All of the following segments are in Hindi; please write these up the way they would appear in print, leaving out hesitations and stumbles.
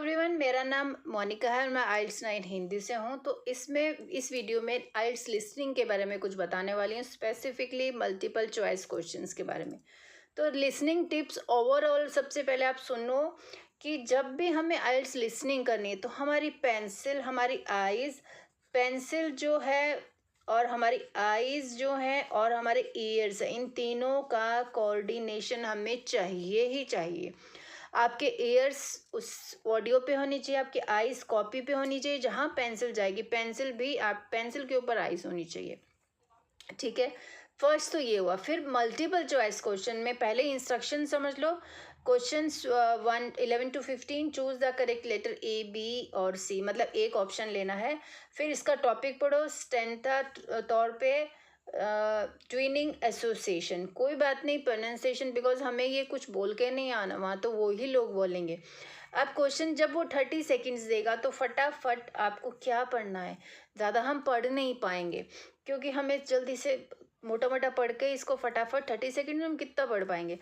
एवरीवन, मेरा नाम मोनिका है और मैं आइल्स 9 हिंदी से हूँ। तो इस वीडियो में आइल्स लिसनिंग के बारे में कुछ बताने वाली हूँ, स्पेसिफिकली मल्टीपल चॉइस क्वेश्चंस के बारे में। तो लिसनिंग टिप्स ओवरऑल सबसे पहले आप सुनो कि जब भी हमें आइल्स लिसनिंग करनी है तो हमारी पेंसिल, हमारी आइज़, पेंसिल जो है और हमारी आइज़ जो है और हमारे ईयर्स, इन तीनों का कोऑर्डिनेशन हमें चाहिए ही चाहिए। आपके ईयर्स उस ऑडियो पे होनी चाहिए, आपकी आईज कॉपी पे होनी चाहिए, जहाँ पेंसिल जाएगी पेंसिल भी आप पेंसिल के ऊपर आईज होनी चाहिए। ठीक है, फर्स्ट तो ये हुआ। फिर मल्टीपल चॉइस क्वेश्चन में पहले इंस्ट्रक्शन समझ लो। Question 1 11 to 15, choose the correct letter A, B और सी, मतलब एक ऑप्शन लेना है। फिर इसका टॉपिक पढ़ो स्टेंटा तौर पे ट्विनिंग एसोसिएशन। कोई बात नहीं, प्रोनाउंसिएशन, बिकॉज हमें ये कुछ बोल के नहीं आना, वहाँ तो वो ही लोग बोलेंगे। अब क्वेश्चन जब वो 30 सेकेंड्स देगा तो फटाफट आपको क्या पढ़ना है। ज़्यादा हम पढ़ नहीं पाएंगे क्योंकि हमें जल्दी से मोटा मोटा पढ़ के इसको फटाफट 30 सेकेंड में हम कितना पढ़ पाएंगे।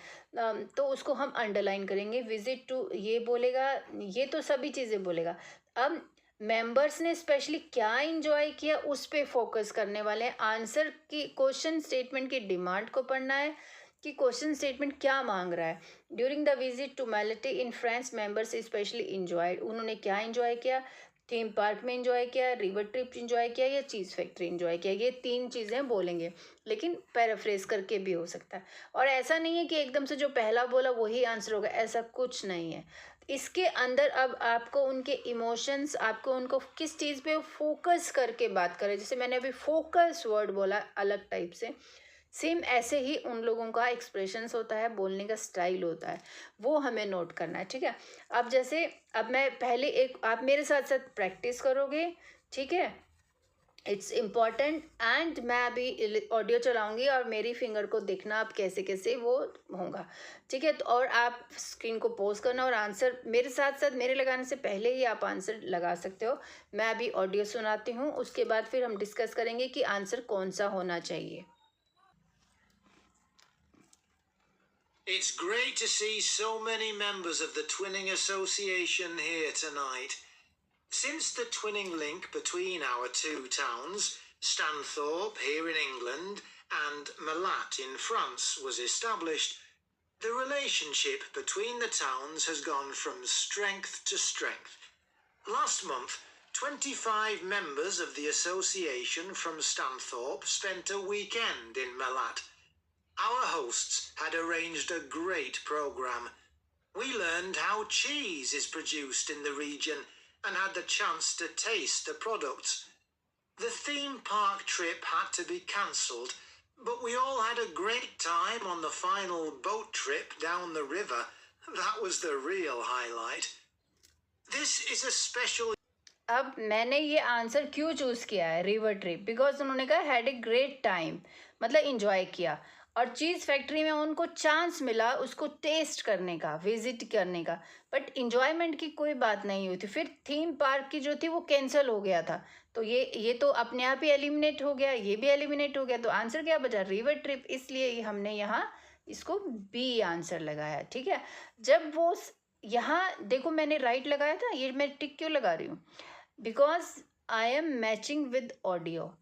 तो उसको हम अंडरलाइन करेंगे। विजिट टू ये बोलेगा, ये तो सभी चीज़ें बोलेगा। अब मेंबर्स ने स्पेशली क्या इंजॉय किया उस पे फोकस करने वाले हैं। आंसर की क्वेश्चन स्टेटमेंट की डिमांड को पढ़ना है कि क्वेश्चन स्टेटमेंट क्या मांग रहा है। During the visit to Mallete in France, members specially enjoyed, उन्होंने क्या इंजॉय किया। थीम पार्क में इंजॉय किया, रिवर ट्रिप इंजॉय किया या चीज़ फैक्ट्री इंजॉय किया। ये तीन चीज़ें बोलेंगे, लेकिन पैराफ्रेज करके भी हो सकता है। और ऐसा नहीं है कि एकदम से जो पहला बोला वही आंसर होगा, ऐसा कुछ नहीं है। इसके अंदर अब आपको उनके इमोशंस, आपको उनको किस चीज़ पे फोकस करके बात करें। जैसे मैंने अभी फोकस वर्ड बोला अलग टाइप से, सेम ऐसे ही उन लोगों का एक्सप्रेशंस होता है, बोलने का स्टाइल होता है, वो हमें नोट करना है। ठीक है, अब जैसे अब मैं पहले एक, आप मेरे साथ साथ प्रैक्टिस करोगे। ठीक है, इट्स इम्पॉर्टेंट। एंड मैं अभी ऑडियो चलाऊंगी और मेरी फिंगर को देखना आप कैसे कैसे वो होगा। ठीक है, तो और आप स्क्रीन को पोज करना और आंसर मेरे साथ साथ, मेरे लगाने से पहले ही आप आंसर लगा सकते हो। मैं अभी ऑडियो सुनाती हूँ, उसके बाद फिर हम डिस्कस करेंगे कि आंसर कौन सा होना चाहिए। It's great to see so many members of the Twinning Association here tonight. Since the twinning link between our two towns, Stanthorpe here in England and Malat in France, was established, the relationship between the towns has gone from strength to strength. Last month, 25 members of the association from Stanthorpe spent a weekend in Malat. Our hosts had arranged a great program. We learned how cheese is produced in the region and had the chance to taste the products. The theme park trip had to be cancelled, but we all had a great time on the final boat trip down the river. That was the real highlight. This is a special... अब मैंने ये आंसर क्यों चूज़ किया है, रिवर ट्रिप, बिकॉज उन्होंने कहा हैड ए ग्रेट टाइम, मतलब इंजॉय किया। और चीज़ फैक्ट्री में उनको चांस मिला उसको टेस्ट करने का, विजिट करने का, बट इंजॉयमेंट की कोई बात नहीं हुई थी। फिर थीम पार्क की जो थी वो कैंसिल हो गया था, तो ये तो अपने आप ही एलिमिनेट हो गया, ये भी एलिमिनेट हो गया। तो आंसर क्या बचा, रिवर ट्रिप, इसलिए हमने यहाँ इसको बी आंसर लगाया। ठीक है, जब वो यहाँ देखो मैंने राइट लगाया था, ये मैं टिक क्यों लगा रही हूँ, because I am matching with audio.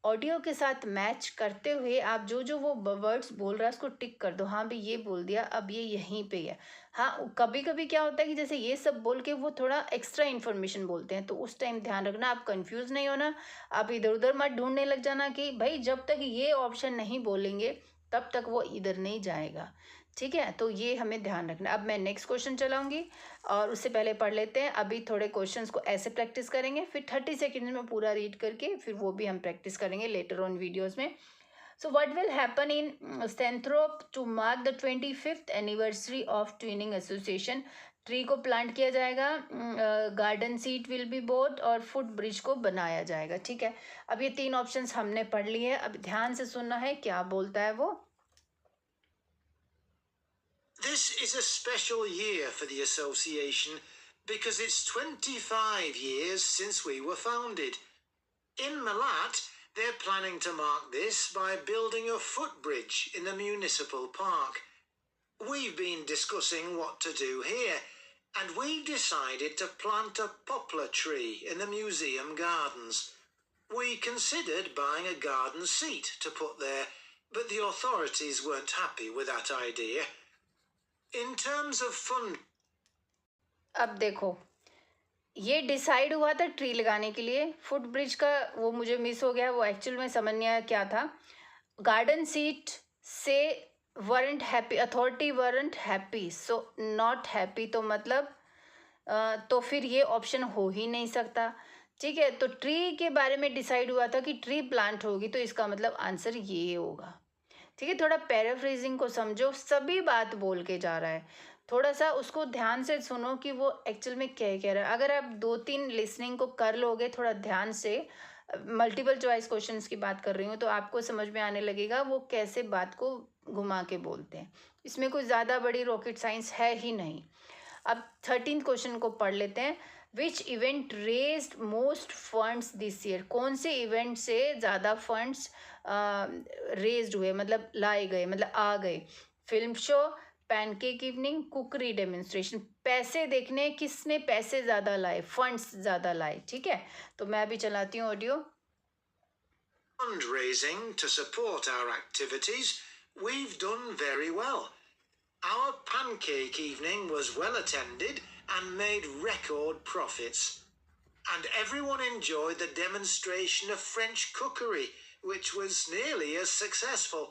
Audio के साथ मैच करते हुए आप जो जो वो वर्ड्स बोल रहा है उसको टिक कर दो। हाँ भी ये बोल दिया, अब ये यहीं पे है। हाँ, कभी कभी क्या होता है कि जैसे ये सब बोल के वो थोड़ा एक्स्ट्रा इन्फॉर्मेशन बोलते हैं, तो उस टाइम ध्यान रखना, आप कंफ्यूज नहीं होना, आप इधर उधर मत ढूंढने लग जाना कि भाई जब तक ये ऑप्शन नहीं बोलेंगे तब तक वो इधर नहीं जाएगा। ठीक है, तो ये हमें ध्यान रखना। अब मैं नेक्स्ट क्वेश्चन चलाऊंगी और उससे पहले पढ़ लेते हैं। अभी थोड़े क्वेश्चंस को ऐसे प्रैक्टिस करेंगे, फिर 30 सेकेंड में पूरा रीड करके फिर वो भी हम प्रैक्टिस करेंगे लेटर ऑन वीडियोस में। So what will happen in Stanthorpe to mark the 25th anniversary of twinning association. Tree को प्लांट किया जाएगा, garden seat will be bought और फुट ब्रिज को बनाया जाएगा। ठीक है, अब ये तीन ऑप्शंस हमने पढ़ लिए हैं, अब ध्यान से सुनना है क्या बोलता है वो। This is a special year for the association because it's 25 years since we were founded. In Malat, they're planning to mark this by building a footbridge in the municipal park. We've been discussing what to do here. and we've decided to plant a poplar tree in the museum gardens. We considered buying a garden seat to put there, but the authorities weren't happy with that idea. In terms of fund... अब देखो, ये डिसाइड हुआ था ट्री लगाने के लिए. फुट ब्रिज का वो मुझे मिस हो गया, वो एक्चुअल में समझ नहीं आया क्या था. गार्डन सीट से weren't happy, authority weren't happy, so not happy, तो मतलब तो फिर ये ऑप्शन हो ही नहीं सकता. ठीक है, तो ट्री के बारे में डिसाइड हुआ था कि ट्री प्लांट होगी, तो इसका मतलब आंसर ये होगा. ठीक है, थोड़ा पैराफ्रेजिंग को समझो, सभी बात बोल के जा रहा है, थोड़ा सा उसको ध्यान से सुनो कि वो एक्चुअल में क्या कह रहा है. अगर आप 2-3 लिसनिंग को कर लोगे थोड़ा ध्यान से, मल्टीपल चॉइस क्वेश्चंस की बात कर रही हूँ, तो आपको समझ में आने लगेगा वो कैसे बात को घुमा के बोलते हैं. इसमें कोई ज़्यादा बड़ी रॉकेट साइंस है ही नहीं. अब 13th क्वेश्चन को पढ़ लेते हैं. Which event raised most funds this year? कौन से इवेंट से ज़्यादा फंड्स रेज्ड हुए, मतलब लाए गए, मतलब आ गए? फिल्म शो, पैनकेक इवनिंग, कुकरी डेमोन्स्ट्रेशन. पैसे देखने, किसने पैसे ज़्यादा लाए, फंड्स ज़्यादा लाए. ठीक है, तो मैं अभी चलाती हूँ audio. Fundraising to support our activities, we've done very well. Our pancake evening was well attended and made record profits. And everyone enjoyed the demonstration of French cookery, which was nearly as successful.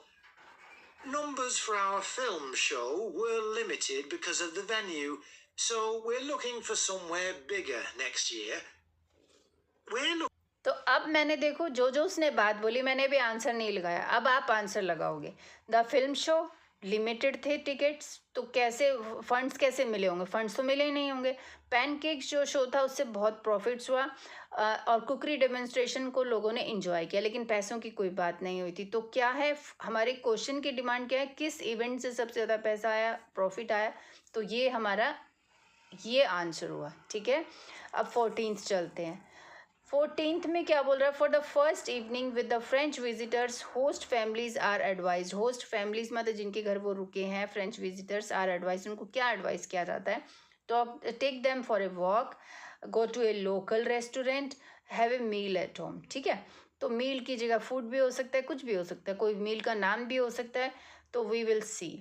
Numbers for our film show were limited because of the venue, so we're looking for somewhere bigger next year. तो अब मैंने देखो जो उसने बात बोली, मैंने भी आंसर नहीं लगाया, अब आप आंसर लगाओगे. द फिल्म शो, लिमिटेड थे टिकट्स, तो कैसे फंड्स कैसे मिले होंगे? फंड्स तो मिले ही नहीं होंगे. पैनकेक जो शो था उससे बहुत प्रॉफिट्स हुआ, और कुकरी डेमोन्स्ट्रेशन को लोगों ने एंजॉय किया, लेकिन पैसों की कोई बात नहीं हुई थी. तो क्या है हमारे क्वेश्चन की डिमांड, क्या है, किस इवेंट से सबसे ज़्यादा पैसा आया, प्रॉफिट आया? तो ये हमारा ये आंसर हुआ. ठीक है, अब 14th चलते हैं. 14th में क्या बोल रहा है? For the first evening with the French visitors, host families are advise. Host families मतलब जिनके घर वो रुके हैं, फ्रेंच विजिटर्स आर एडवाइज, उनको क्या एडवाइस किया जाता है? तो take them for a walk, go to a local restaurant, have a meal at home. ठीक है, तो मील की जगह फूड भी हो सकता है, कुछ भी हो सकता है, कोई मील का नाम भी हो सकता है. तो वी विल सी.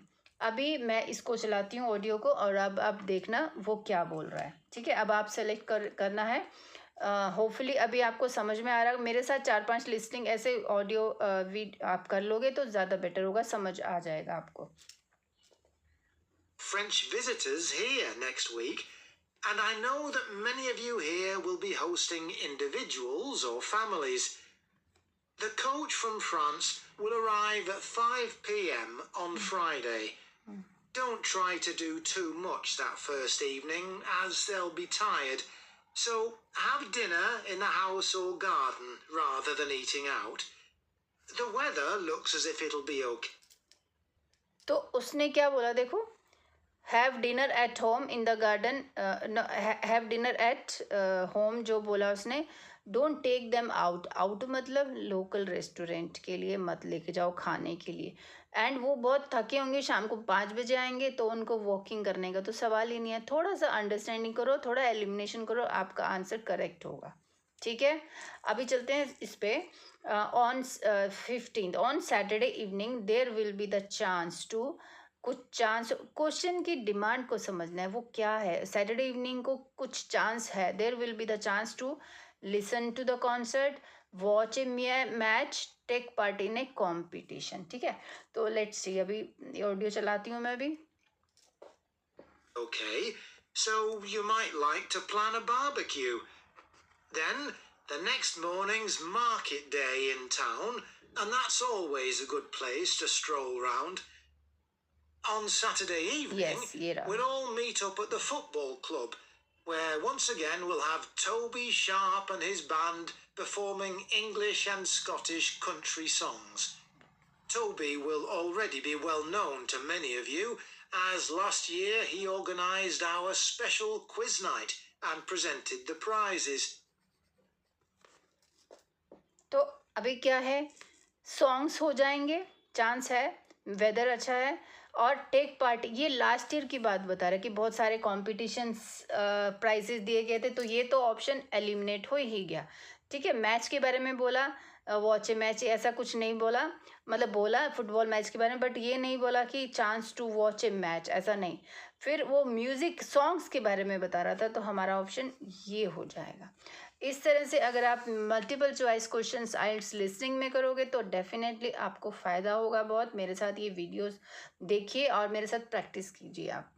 अभी मैं इसको चलाती हूँ ऑडियो को, और अब आप देखना वो क्या बोल रहा है. ठीक है, अब आप सेलेक्ट करना है. होपफुली अभी आपको समझ में आ रहा है. मेरे साथ 4-5 लिस्टिंग ऐसे ऑडियो आप कर लोगे तो ज़्यादा बेटर होगा, समझ आ जाएगा आपको. French visitors here next week, and I know that many of you here will be hosting individuals or families. The coach from France will arrive at 5 p.m. on Friday. Don't try to do too much that first evening, as they'll be tired. So have dinner in the house or garden rather than eating out. The weather looks as if it'll be okay. तो उसने क्या बोला देखो, have dinner at home in the garden, have dinner at home जो बोला उसने. Don't take them out, out मतलब लोकल रेस्टोरेंट के लिए मत लेके जाओ खाने के लिए. एंड वो बहुत थके होंगे, शाम को 5 बजे आएंगे, तो उनको वॉकिंग करने का तो सवाल ही नहीं है. थोड़ा सा अंडरस्टैंडिंग करो, थोड़ा एलिमिनेशन करो, आपका आंसर करेक्ट होगा. ठीक है, अभी चलते हैं इस पे. On 15th on Saturday evening there will be the chance to, कुछ चांस, क्वेश्चन की डिमांड को समझना है वो क्या है. सैटरडे इवनिंग को कुछ चांस है, there will be the chance to listen to the concert, watch a match, take part in a competition. ठीक है, तो लेट्स सी. अभी ऑडियो चलाती हूँ मैं भी. Okay, so you might like to plan a barbecue. Then the next morning's market day in town, and that's always a good place to stroll round. On Saturday evening, Yes, ये रहा. we'll all meet up at the football club, where once again we'll have Toby Sharp and his band performing English and Scottish country songs. Toby will already be well known to many of you, as last year he organised our special quiz night and presented the prizes. तो अभी क्या है, सॉन्ग्स हो जाएंगे, चांस है, वेदर अच्छा है, और टेक पार्ट, ये लास्ट ईयर की बात बता रहा है कि बहुत सारे कॉम्पिटिशन्स प्राइजेस दिए गए थे, तो ये तो ऑप्शन एलिमिनेट हो ही गया। ठीक है, मैच के बारे में बोला, वॉच ए मैच ऐसा कुछ नहीं बोला, मतलब बोला फुटबॉल मैच के बारे में, बट ये नहीं बोला कि chance to watch a match, ऐसा नहीं। फिर वो म्यूज़िक सॉन्ग्स के बारे में बता रहा था, तो हमारा ऑप्शन ये हो जाएगा। इस तरह से अगर आप मल्टीपल चॉइस क्वेश्चंस आइल्स लिसनिंग में करोगे तो डेफिनेटली आपको फ़ायदा होगा बहुत। मेरे साथ ये वीडियोस देखिए और मेरे साथ प्रैक्टिस कीजिए आप।